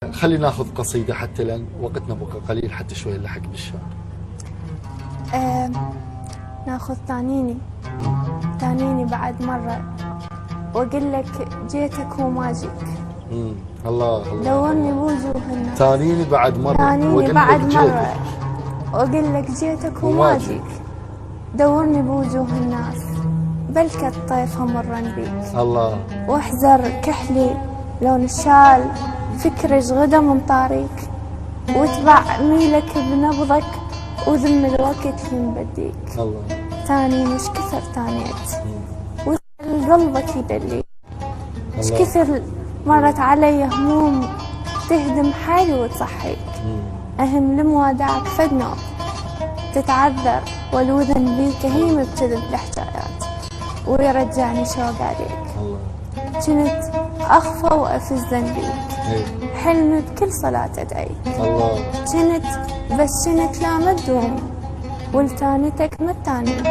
خلينا ناخذ قصيدة حتى لأن وقتنا بقى قليل، حتى شوي نلحق بالشعر. ناخذ تانيني بعد مرة وأقول لك جيتك وما جيك. الله الله. دورني بوجوه الناس. تانيني بعد مرة وأقول لك جيتك وما جيك. دورني بوجوه الناس بلكة طيفها مرا بيك. الله. واحذر كحلي لون الشال فكرج غدا من طاريك، واتبع ميلك بنبضك وذم الوقت ينبديك. الله. تاني مش كثر تانيت واسأل قلبك يدليك. مش كثر مرت علي هموم تهدم حالي وتصحيك. أهم لموادعك فدنوب تتعذر والوذن بيك هيم بكذب الحجايات ويرجعني شوق عليك. الله. كنت أخفى وأفز ذنبيك. حلمي بكل صلاة أدعيك. الله. كنت لا مدوم ولتانتك ما تانيك،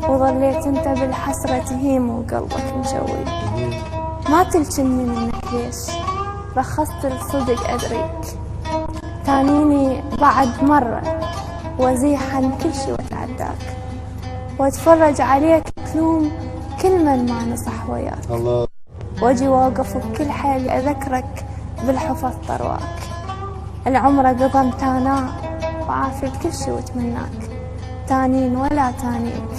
وظليت انت بالحسرة تهيم وقلبك مشوي. ما تلجمني منك ليش رخصت الصدق أدريك. تانيني بعد مرة وزيح عن كل شي وتعداك، واتفرج عليك تلوم كل من ما نصح وياك. الله. واجي واقف بكل حال أذكرك بالحفظ طرواك. العمر قضمت أنا وعافي بكل شي واتمناك. تانين ولا تانيك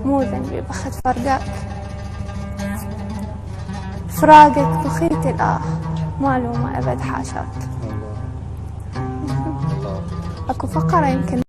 مو ذنبي بخت فراقك بخيت الآه معلومة أبد حاشاك. الله. أكو فقرة يمكن